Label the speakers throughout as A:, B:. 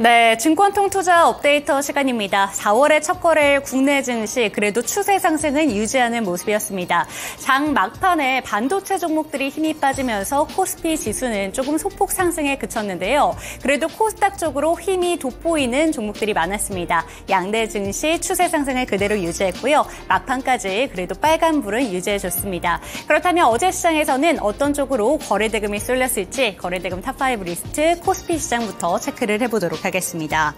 A: 네, 증권통투자 업데이터 시간입니다. 4월의 첫 거래일 국내 증시 그래도 추세 상승은 유지하는 모습이었습니다. 장 막판에 반도체 종목들이 힘이 빠지면서 코스피 지수는 조금 소폭 상승에 그쳤는데요. 그래도 코스닥 쪽으로 힘이 돋보이는 종목들이 많았습니다. 양대 증시 추세 상승을 그대로 유지했고요. 막판까지 그래도 빨간불은 유지해줬습니다. 그렇다면 어제 시장에서는 어떤 쪽으로 거래대금이 쏠렸을지 거래대금 탑5 리스트 코스피 시장부터 체크를 해보도록 하겠습니다.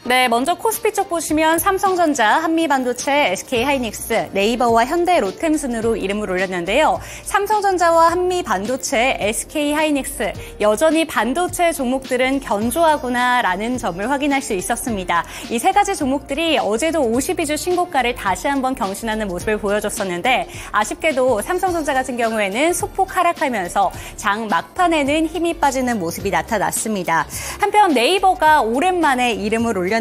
A: 네, 먼저 코스피 쪽 보시면 삼성전자, 한미반도체, SK하이닉스, 네이버와 현대 로템 순으로 이름을 올렸는데요. 삼성전자와 한미반도체, SK하이닉스, 여전히 반도체 종목들은 견조하구나라는 점을 확인할 수 있었습니다. 이 세 가지 종목들이 어제도 52주 신고가를 다시 한번 경신하는 모습을 보여줬었는데 아쉽게도 삼성전자 같은 경우에는 소폭 하락하면서 장 막판에는 힘이 빠지는 모습이 나타났습니다. 한편 네이버가 오랜만에 이름을 올렸는데요.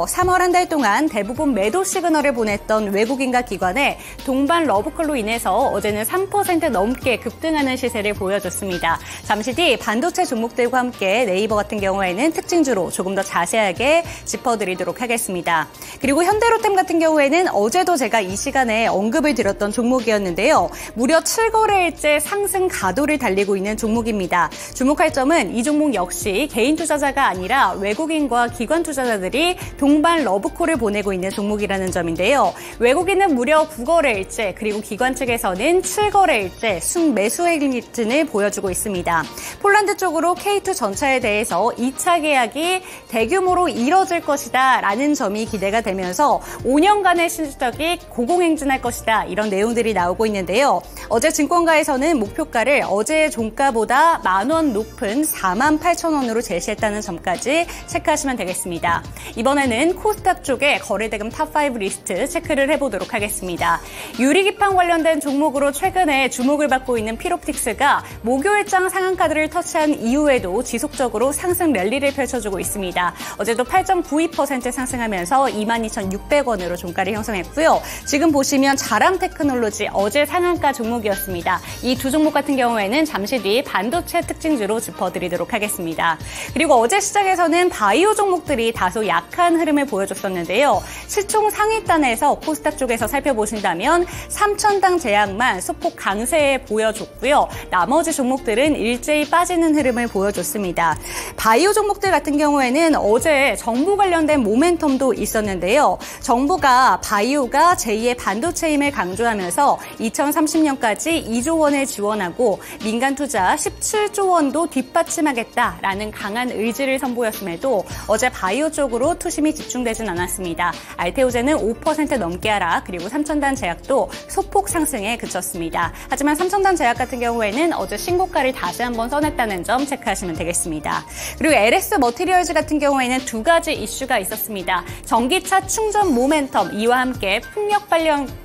A: 3월 한 달 동안 대부분 매도 시그널을 보냈던 외국인과 기관의 동반 러브콜로 인해서 어제는 3% 넘게 급등하는 시세를 보여줬습니다. 잠시 뒤 반도체 종목들과 함께 네이버 같은 경우에는 특징주로 조금 더 자세하게 짚어드리도록 하겠습니다. 그리고 현대로템 같은 경우에는 어제도 제가 이 시간에 언급을 드렸던 종목이었는데요. 무려 7거래일째 상승 가도를 달리고 있는 종목입니다. 주목할 점은 이 종목 역시 개인 투자자가 아니라 외국인과 기관 투자자들이 동반 러브콜을 보내고 있는 종목이라는 점인데요. 외국인은 무려 9거래일째 그리고 기관 측에서는 7거래일째 순매수액 리미트를 보여주고 있습니다. 폴란드 쪽으로 K2 전차에 대해서 2차 계약이 대규모로 이뤄질 것이다 라는 점이 기대가 되면서 5년간의 실적이 고공행진할 것이다 이런 내용들이 나오고 있는데요. 어제 증권가에서는 목표가를 어제의 종가보다 10,000원 높은 48,000원으로 제시했다는 점까지 체크하시면 되겠습니다. 이번에는 코스닥 쪽에 거래대금 탑5 리스트 체크를 해보도록 하겠습니다. 유리기판 관련된 종목으로 최근에 주목을 받고 있는 피롭틱스가 목요일장 상한가들을 터치한 이후에도 지속적으로 상승 랠리를 펼쳐주고 있습니다. 어제도 8.92% 상승하면서 22,600원으로 종가를 형성했고요. 지금 보시면 자람테크놀로지 어제 상한가 종목이었습니다. 이 두 종목 같은 경우에는 잠시 뒤 반도체 특징주로 짚어드리도록 하겠습니다. 그리고 어제 시장에서는 바이오 종목들이 다소 약한 흐름을 보여줬었는데요. 시총 상위단에서 코스닥 쪽에서 살펴보신다면 3,000당 제약만 소폭 강세 보여줬고요. 나머지 종목들은 일제히 빠지는 흐름을 보여줬습니다. 바이오 종목들 같은 경우에는 어제 정부 관련된 모멘텀도 있었는데요. 정부가 바이오가 제2의 반도체임을 강조하면서 2030년까지 2조 원을 지원하고 민간 투자 17조 원도 뒷받침하겠다라는 강한 의지를 선보였음에도 어제 바이오 쪽으로 투심이 집중되진 않았습니다. 알테오젠은 5% 넘게 하락, 그리고 삼천단 제약도 소폭 상승에 그쳤습니다. 하지만 삼천단 제약 같은 경우에는 어제 신고가를 다시 한번 써냈다는 점 체크하시면 되겠습니다. 그리고 LS 머티리얼즈 같은 경우에는 두 가지 이슈가 있었습니다. 전기차 충전 모멘텀, 이와 함께 풍력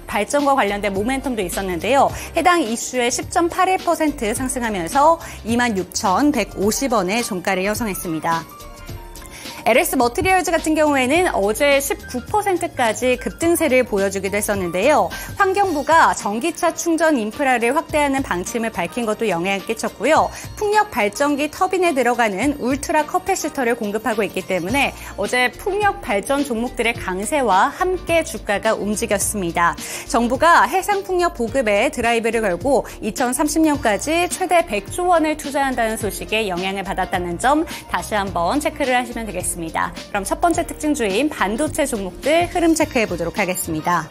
A: 발전과 관련된 모멘텀도 있었는데요. 해당 이슈의 10.81% 상승하면서 26,150원의 종가를 형성했습니다. LS 머티리얼즈 같은 경우에는 어제 19%까지 급등세를 보여주기도 했었는데요. 환경부가 전기차 충전 인프라를 확대하는 방침을 밝힌 것도 영향을 끼쳤고요. 풍력 발전기 터빈에 들어가는 울트라 커패시터를 공급하고 있기 때문에 어제 풍력 발전 종목들의 강세와 함께 주가가 움직였습니다. 정부가 해상 풍력 보급에 드라이브를 걸고 2030년까지 최대 100조 원을 투자한다는 소식에 영향을 받았다는 점 다시 한번 체크를 하시면 되겠습니다. 그럼 첫 번째 특징주인 반도체 종목들 흐름 체크해 보도록 하겠습니다.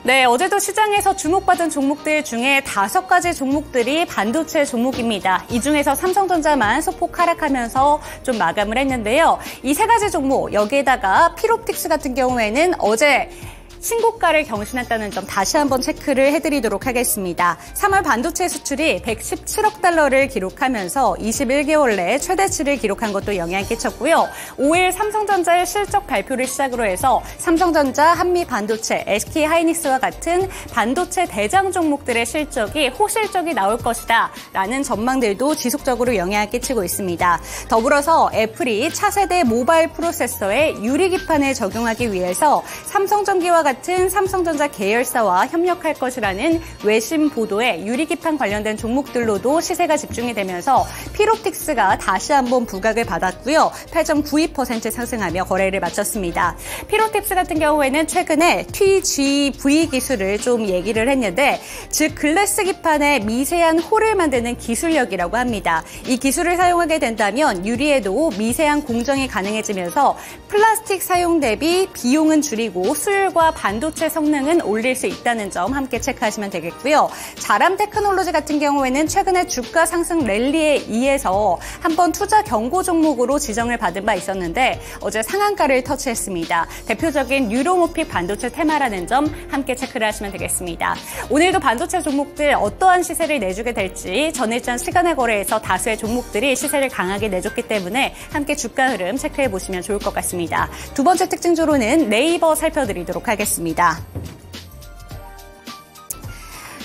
A: 네, 어제도 시장에서 주목받은 종목들 중에 5가지 종목들이 반도체 종목입니다. 이 중에서 삼성전자만 소폭 하락하면서 좀 마감을 했는데요. 이 세 가지 종목, 여기에다가 피롭틱스 같은 경우에는 어제 신고가를 경신했다는 점 다시 한번 체크를 해드리도록 하겠습니다. 3월 반도체 수출이 117억 달러를 기록하면서 21개월 내 최대치를 기록한 것도 영향을 끼쳤고요. 5일 삼성전자의 실적 발표를 시작으로 해서 삼성전자, 한미반도체, SK하이닉스와 같은 반도체 대장 종목들의 실적이 호실적이 나올 것이다 라는 전망들도 지속적으로 영향을 끼치고 있습니다. 더불어서 애플이 차세대 모바일 프로세서에 유리기판을 적용하기 위해서 삼성전기와 같은 같은 삼성전자 계열사와 협력할 것이라는 외신 보도에 유리기판 관련된 종목들로도 시세가 집중이 되면서 피롭틱스가 다시 한번 부각을 받았고요. 8.92% 상승하며 거래를 마쳤습니다. 피롭틱스 같은 경우에는 최근에 TGV 기술을 좀 얘기를 했는데, 즉 글래스 기판에 미세한 홀을 만드는 기술력이라고 합니다. 이 기술을 사용하게 된다면 유리에도 미세한 공정이 가능해지면서 플라스틱 사용 대비 비용은 줄이고 수율과 반도체 성능은 올릴 수 있다는 점 함께 체크하시면 되겠고요. 자람 테크놀로지 같은 경우에는 최근에 주가 상승 랠리에 의해서 한번 투자 경고 종목으로 지정을 받은 바 있었는데 어제 상한가를 터치했습니다. 대표적인 유로모픽 반도체 테마라는 점 함께 체크를 하시면 되겠습니다. 오늘도 반도체 종목들 어떠한 시세를 내주게 될지 전일장 시간의 거래에서 다수의 종목들이 시세를 강하게 내줬기 때문에 함께 주가 흐름 체크해 보시면 좋을 것 같습니다. 두 번째 특징주로는 네이버 살펴드리도록 하겠습니다.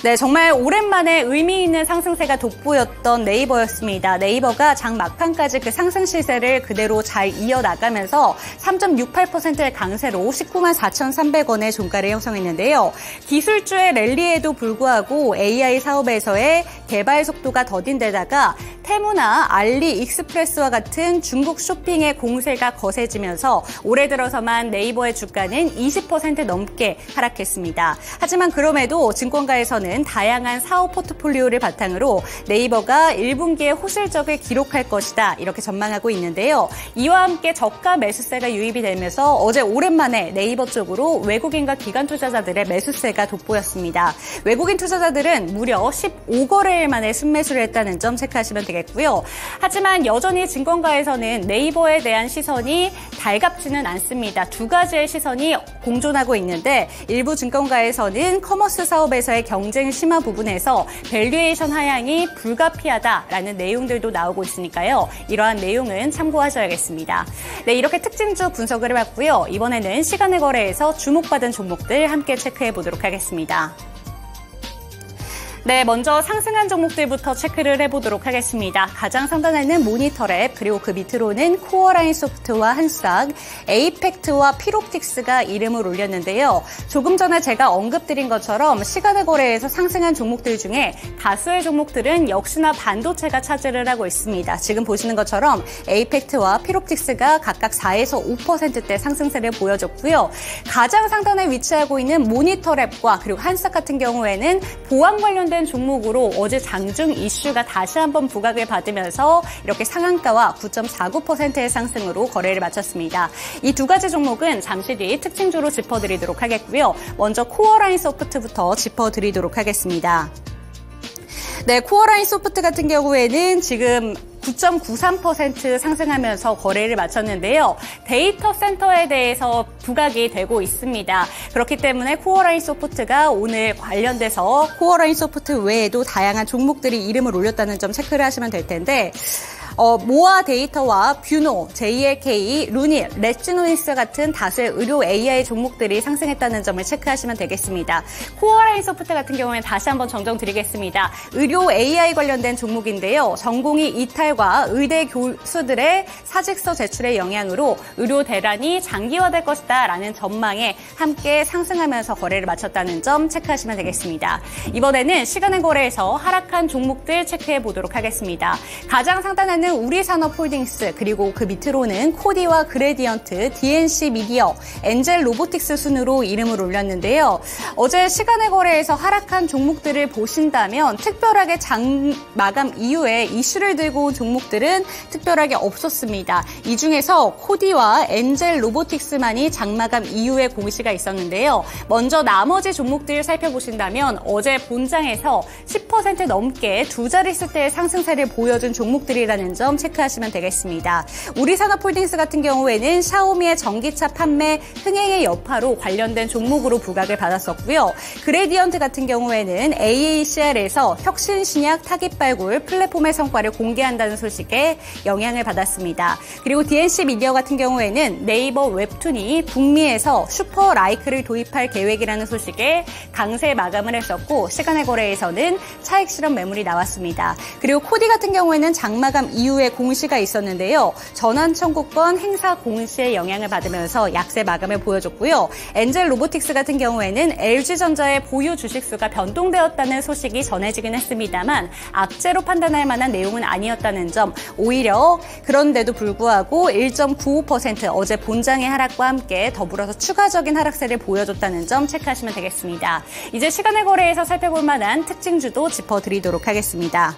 A: 네, 정말 오랜만에 의미 있는 상승세가 돋보였던 네이버였습니다. 네이버가 장 막판까지 그 상승 시세를 그대로 잘 이어나가면서 3.68%의 강세로 19만 4,300원의 종가를 형성했는데요. 기술주의 랠리에도 불구하고 AI 사업에서의 개발 속도가 더딘 데다가 테무나 알리 익스프레스와 같은 중국 쇼핑의 공세가 거세지면서 올해 들어서만 네이버의 주가는 20% 넘게 하락했습니다. 하지만 그럼에도 증권가에서는 다양한 사업 포트폴리오를 바탕으로 네이버가 1분기에 호실적을 기록할 것이다 이렇게 전망하고 있는데요. 이와 함께 저가 매수세가 유입이 되면서 어제 오랜만에 네이버 쪽으로 외국인과 기관 투자자들의 매수세가 돋보였습니다. 외국인 투자자들은 무려 15거래일 만에 순매수를 했다는 점 체크하시면 되겠고요. 하지만 여전히 증권가에서는 네이버에 대한 시선이 달갑지는 않습니다. 두 가지의 시선이 공존하고 있는데 일부 증권가에서는 커머스 사업에서의 경쟁 심화 부분에서 밸류에이션 하향이 불가피하다라는 내용들도 나오고 있으니까요. 이러한 내용은 참고하셔야겠습니다. 네, 이렇게 특징주 분석을 해봤고요. 이번에는 시간의 거래에서 주목받은 종목들 함께 체크해 보도록 하겠습니다. 네, 먼저 상승한 종목들부터 체크를 해보도록 하겠습니다. 가장 상단에는 모니터랩, 그리고 그 밑으로는 코어라인 소프트와 한싹, 에이펙트와 피롭틱스가 이름을 올렸는데요. 조금 전에 제가 언급드린 것처럼 시간의 거래에서 상승한 종목들 중에 다수의 종목들은 역시나 반도체가 차지를 하고 있습니다. 지금 보시는 것처럼 에이펙트와 피롭틱스가 각각 4에서 5%대 상승세를 보여줬고요. 가장 상단에 위치하고 있는 모니터랩과 그리고 한싹 같은 경우에는 보안 관련 된 종목으로 어제 장중 이슈가 다시 한번 부각을 받으면서 이렇게 상한가와 9.49%의 상승으로 거래를 마쳤습니다. 이 두 가지 종목은 잠시 뒤 특징주로 짚어드리도록 하겠고요. 먼저 코어라인 소프트부터 짚어드리도록 하겠습니다. 네, 코어라인 소프트 같은 경우에는 지금 9.93% 상승하면서 거래를 마쳤는데요. 데이터 센터에 대해서 부각이 되고 있습니다. 그렇기 때문에 코어라인 소프트가 오늘 관련돼서 코어라인 소프트 외에도 다양한 종목들이 이름을 올렸다는 점 체크를 하시면 될 텐데 모아 데이터와 뷰노, JLK, 루닐, 레츠노이스 같은 다수의 의료 AI 종목들이 상승했다는 점을 체크하시면 되겠습니다. 코어라인 소프트 같은 경우에는 다시 한번 정정드리겠습니다. 의료 AI 관련된 종목인데요. 전공의 이탈과 의대 교수들의 사직서 제출의 영향으로 의료 대란이 장기화될 것이다 라는 전망에 함께 상승하면서 거래를 마쳤다는 점 체크하시면 되겠습니다. 이번에는 시간의 거래에서 하락한 종목들 체크해 보도록 하겠습니다. 가장 상단에는 우리산업홀딩스, 그리고 그 밑으로는 코디와 그레디언트, DNC 미디어, 엔젤 로보틱스 순으로 이름을 올렸는데요. 어제 시간의 거래에서 하락한 종목들을 보신다면 특별하게 장 마감 이후에 이슈를 들고 온 종목들은 특별하게 없었습니다. 이 중에서 코디와 엔젤 로보틱스만이 장마감 이후에 공시가 있었는데요. 먼저 나머지 종목들을 살펴보신다면 어제 본장에서 10% 넘게 두 자릿수대의 상승세를 보여준 종목들이라는 점 체크하시면 되겠습니다. 우리산업홀딩스 같은 경우에는 샤오미의 전기차 판매 흥행의 여파로 관련된 종목으로 부각을 받았었고요. 그레디언트 같은 경우에는 AACR에서 혁신 신약 타깃 발굴 플랫폼의 성과를 공개한다는 소식에 영향을 받았습니다. 그리고 DNC 미디어 같은 경우에는 네이버 웹툰이 북미에서 슈퍼 라이크를 도입할 계획이라는 소식에 강세 마감을 했었고 시간의 거래에서는 차익 실현 매물이 나왔습니다. 그리고 코디 같은 경우에는 장마감 이후에 공시가 있었는데요. 전환 청구권 행사 공시의 영향을 받으면서 약세 마감을 보여줬고요. 엔젤 로보틱스 같은 경우에는 LG전자의 보유 주식수가 변동되었다는 소식이 전해지긴 했습니다만 악재로 판단할 만한 내용은 아니었다는 점, 오히려 그런데도 불구하고 1.95% 어제 본장의 하락과 함께 더불어서 추가적인 하락세를 보여줬다는 점 체크하시면 되겠습니다. 이제 시간의 거래에서 살펴볼 만한 특징주도 짚어드리도록 하겠습니다.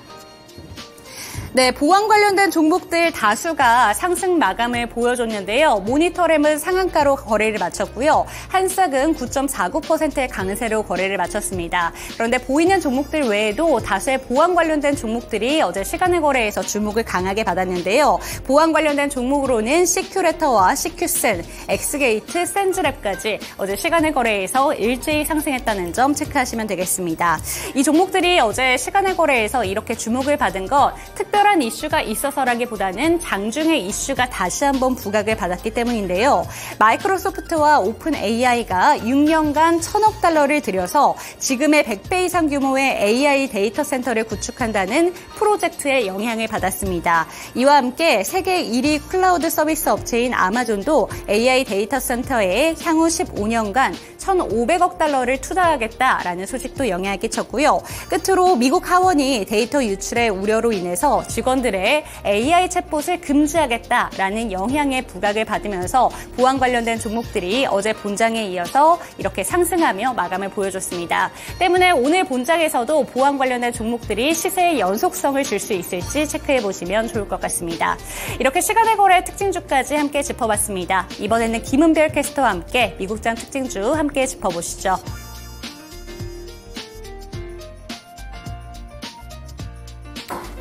A: 네, 보안 관련된 종목들 다수가 상승 마감을 보여줬는데요. 모니터램은 상한가로 거래를 마쳤고요. 한싹은 9.49%의 강세로 거래를 마쳤습니다. 그런데 보이는 종목들 외에도 다수의 보안 관련된 종목들이 어제 시간의 거래에서 주목을 강하게 받았는데요. 보안 관련된 종목으로는 시큐레터와 시큐센, 엑스게이트, 센즈랩까지 어제 시간의 거래에서 일제히 상승했다는 점 체크하시면 되겠습니다. 이 종목들이 어제 시간의 거래에서 이렇게 주목을 받은 것 특별한 이슈가 있어서라기보다는 장중에 이슈가 다시 한번 부각을 받았기 때문인데요. 마이크로소프트와 오픈 AI가 6년간 1,000억 달러를 들여서 지금의 100배 이상 규모의 AI 데이터 센터를 구축한다는 프로젝트의 영향을 받았습니다. 이와 함께 세계 1위 클라우드 서비스 업체인 아마존도 AI 데이터 센터에 향후 15년간 1,500억 달러를 투자하겠다라는 소식도 영향을 끼쳤고요. 끝으로 미국 하원이 데이터 유출의 우려로 인해서 직원들의 AI 챗봇을 금지하겠다라는 영향의 부각을 받으면서 보안 관련된 종목들이 어제 본장에 이어서 이렇게 상승하며 마감을 보여줬습니다. 때문에 오늘 본장에서도 보안 관련된 종목들이 시세의 연속성을 줄 수 있을지 체크해 보시면 좋을 것 같습니다. 이렇게 시간의 거래 특징주까지 함께 짚어봤습니다. 이번에는 김은별 캐스터와 함께 미국장 특징주 함께 짚어보시죠.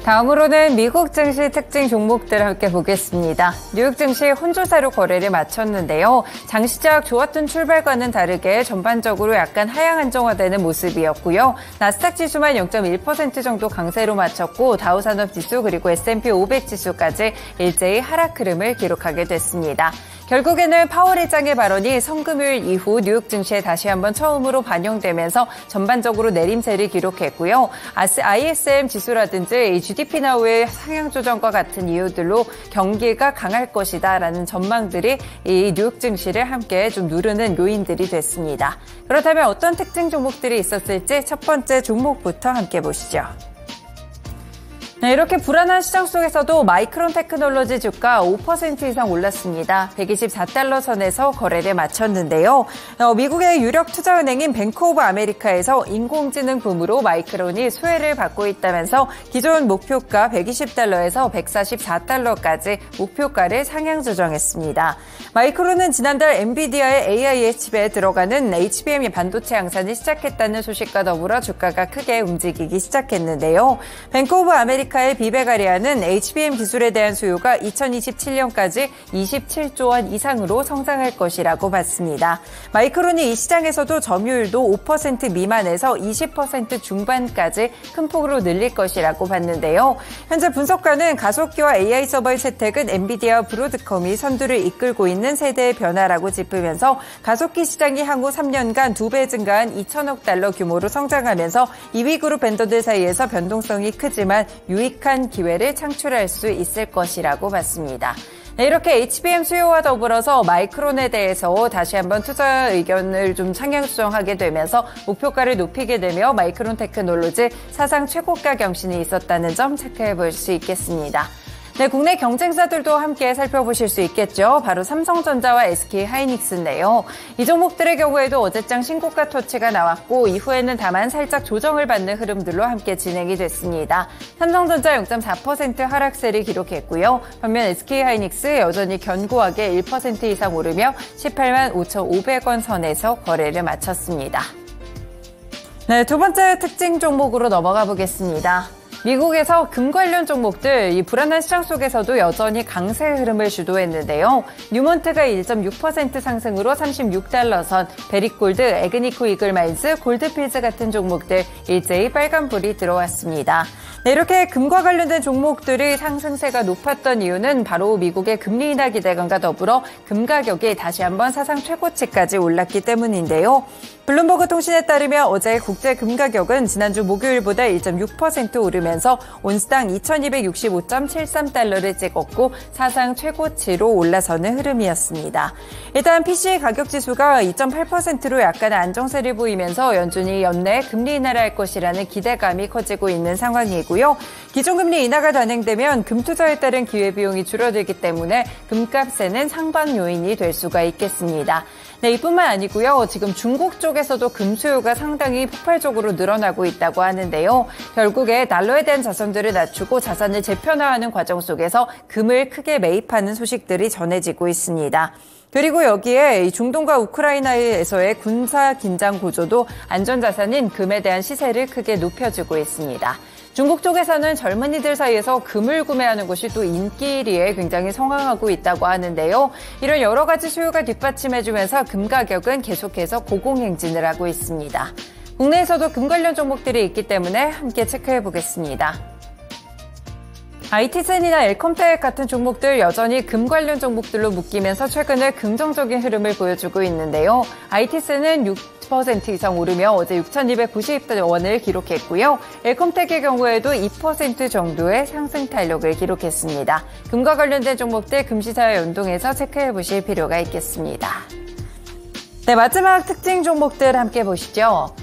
B: 다음으로는 미국 증시 특징 종목들 함께 보겠습니다. 뉴욕 증시 혼조세로 거래를 마쳤는데요. 장 시작 좋았던 출발과는 다르게 전반적으로 약간 하향 안정화되는 모습이었고요. 나스닥 지수만 0.1% 정도 강세로 마쳤고 다우산업지수 그리고 S&P 500 지수까지 일제히 하락 흐름을 기록하게 됐습니다. 결국에는 파월 의장의 발언이 성금요일 이후 뉴욕 증시에 다시 한번 처음으로 반영되면서 전반적으로 내림세를 기록했고요. ISM 지수라든지 GDP 나우의 상향 조정과 같은 이유들로 경기가 강할 것이다라는 전망들이 이 뉴욕 증시를 함께 좀 누르는 요인들이 됐습니다. 그렇다면 어떤 특징 종목들이 있었을지 첫 번째 종목부터 함께 보시죠. 네, 이렇게 불안한 시장 속에서도 마이크론 테크놀로지 주가 5% 이상 올랐습니다. 124달러 선에서 거래를 마쳤는데요. 미국의 유력 투자은행인 뱅크 오브 아메리카에서 인공지능 붐으로 마이크론이 수혜를 받고 있다면서 기존 목표가 120달러에서 144달러까지 목표가를 상향 조정했습니다. 마이크론은 지난달 엔비디아의 AI 칩에 들어가는 HBM 반도체 양산을 시작했다는 소식과 더불어 주가가 크게 움직이기 시작했는데요. 뱅크 오브 아메리카의 비베가리아는 HBM 기술에 대한 수요가 2027년까지 27조 원 이상으로 성장할 것이라고 봤습니다. 마이크론이 이 시장에서도 점유율도 5% 미만에서 20% 중반까지 큰 폭으로 늘릴 것이라고 봤는데요. 현재 분석가는 가속기와 AI 서버의 채택은 엔비디아와 브로드컴이 선두를 이끌고 있는 세대의 변화라고 짚으면서 가속기 시장이 향후 3년간 2배 증가한 2천억 달러 규모로 성장하면서 2위 그룹 벤더들 사이에서 변동성이 크지만 유익한 기회를 창출할 수 있을 것이라고 봤습니다. 네, 이렇게 HBM 수요와 더불어서 마이크론에 대해서 다시 한번 투자 의견을 좀 상향 수정하게 되면서 목표가를 높이게 되며 마이크론 테크놀로지 사상 최고가 경신이 있었다는 점 체크해 볼 수 있겠습니다. 네, 국내 경쟁사들도 함께 살펴보실 수 있겠죠. 바로 삼성전자와 SK하이닉스인데요. 이 종목들의 경우에도 어제장 신고가 터치가 나왔고 이후에는 다만 살짝 조정을 받는 흐름들로 함께 진행이 됐습니다. 삼성전자 0.4% 하락세를 기록했고요. 반면 SK하이닉스 여전히 견고하게 1% 이상 오르며 18만 5,500원 선에서 거래를 마쳤습니다. 네, 두 번째 특징 종목으로 넘어가 보겠습니다. 미국에서 금 관련 종목들 이 불안한 시장 속에서도 여전히 강세 흐름을 주도했는데요. 뉴몬트가 1.6% 상승으로 36달러 선, 베릭골드, 에그니코 이글마인즈, 골드필즈 같은 종목들 일제히 빨간불이 들어왔습니다. 네, 이렇게 금과 관련된 종목들이 상승세가 높았던 이유는 바로 미국의 금리 인하 기대감과 더불어 금 가격이 다시 한번 사상 최고치까지 올랐기 때문인데요. 블룸버그 통신에 따르면 어제 국제 금 가격은 지난주 목요일보다 1.6% 오르면서 온스당 2,265.73달러를 찍었고 사상 최고치로 올라서는 흐름이었습니다. 일단 PCE 가격 지수가 2.8%로 약간 안정세를 보이면서 연준이 연내 금리 인하를 할 것이라는 기대감이 커지고 있는 상황이고요. 기존금리 인하가 단행되면 금 투자에 따른 기회비용이 줄어들기 때문에 금값에는 상방 요인이 될 수가 있겠습니다. 네, 이뿐만 아니고요. 지금 중국 쪽에서도 금 수요가 상당히 폭발적으로 늘어나고 있다고 하는데요. 결국에 달러에 대한 자산들을 낮추고 자산을 재편화하는 과정 속에서 금을 크게 매입하는 소식들이 전해지고 있습니다. 그리고 여기에 중동과 우크라이나에서의 군사 긴장 고조도 안전자산인 금에 대한 시세를 크게 높여주고 있습니다. 중국 쪽에서는 젊은이들 사이에서 금을 구매하는 것이 또 인기리에 굉장히 성황하고 있다고 하는데요. 이런 여러 가지 수요가 뒷받침해주면서 금 가격은 계속해서 고공행진을 하고 있습니다. 국내에서도 금 관련 종목들이 있기 때문에 함께 체크해보겠습니다. IT센이나 엘컴텍 같은 종목들 여전히 금 관련 종목들로 묶이면서 최근에 긍정적인 흐름을 보여주고 있는데요. IT센은 6% 이상 오르며 어제 6,290원을 기록했고요. 엘컴텍의 경우에도 2% 정도의 상승 탄력을 기록했습니다. 금과 관련된 종목들 금시사와 연동해서 체크해 보실 필요가 있겠습니다. 네, 마지막 특징 종목들 함께 보시죠.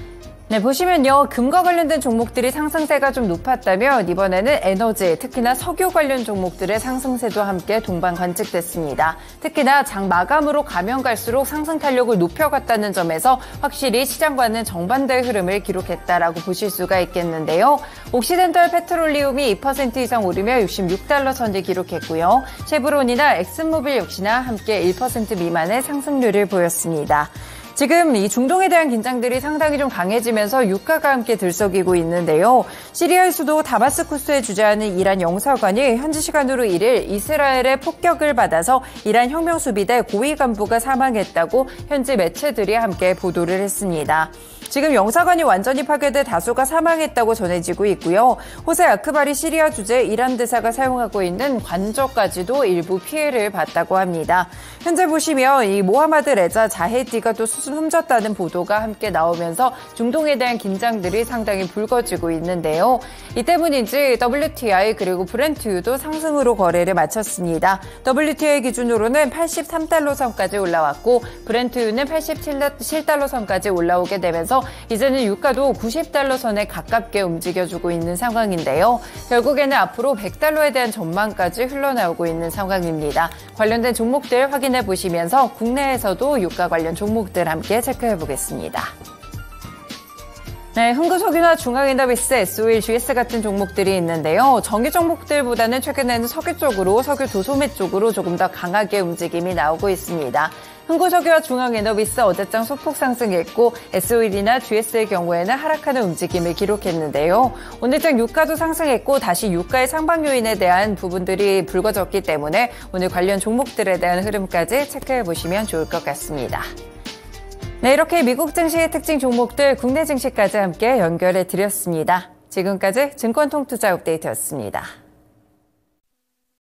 B: 네, 보시면요. 금과 관련된 종목들이 상승세가 좀 높았다면 이번에는 에너지, 특히나 석유 관련 종목들의 상승세도 함께 동반 관측됐습니다. 특히나 장 마감으로 가면 갈수록 상승 탄력을 높여갔다는 점에서 확실히 시장과는 정반대의 흐름을 기록했다라고 보실 수가 있겠는데요. 옥시덴탈 페트롤리움이 2% 이상 오르며 66달러 선을 기록했고요. 쉐브론이나 엑슨모빌 역시나 함께 1% 미만의 상승률을 보였습니다. 지금 이 중동에 대한 긴장들이 상당히 좀 강해지면서 유가가 함께 들썩이고 있는데요. 시리아의 수도 다마스쿠스에 주재하는 이란 영사관이 현지 시간으로 1일 이스라엘의 폭격을 받아서 이란 혁명수비대 고위 간부가 사망했다고 현지 매체들이 함께 보도를 했습니다. 지금 영사관이 완전히 파괴돼 다수가 사망했다고 전해지고 있고요. 호세 아크바리 시리아 주재 이란 대사가 사용하고 있는 관저까지도 일부 피해를 봤다고 합니다. 현재 보시면 이 모하마드 레자 자헤디가 또 수순 훔쳤다는 보도가 함께 나오면서 중동에 대한 긴장들이 상당히 불거지고 있는데요. 이 때문인지 WTI 그리고 브렌트유도 상승으로 거래를 마쳤습니다. WTI 기준으로는 83달러 선까지 올라왔고 브렌트유는 87달러 선까지 올라오게 되면서 이제는 유가도 90달러 선에 가깝게 움직여주고 있는 상황인데요. 결국에는 앞으로 100달러에 대한 전망까지 흘러나오고 있는 상황입니다. 관련된 종목들 확인해 보시면서 국내에서도 유가 관련 종목들 함께 체크해 보겠습니다. 네, 흥구석유나 중앙에너비스, SO일, GS 같은 종목들이 있는데요. 정유 종목들보다는 최근에는 석유 쪽으로, 석유 도소매 쪽으로 조금 더 강하게 움직임이 나오고 있습니다. 흥구석유와 중앙에너비스 어제장 소폭 상승했고 SO일이나 GS의 경우에는 하락하는 움직임을 기록했는데요. 오늘장 유가도 상승했고 다시 유가의 상방 요인에 대한 부분들이 불거졌기 때문에 오늘 관련 종목들에 대한 흐름까지 체크해 보시면 좋을 것 같습니다. 네, 이렇게 미국 증시의 특징 종목들, 국내 증시까지 함께 연결해 드렸습니다. 지금까지 증권통투자 업데이트였습니다.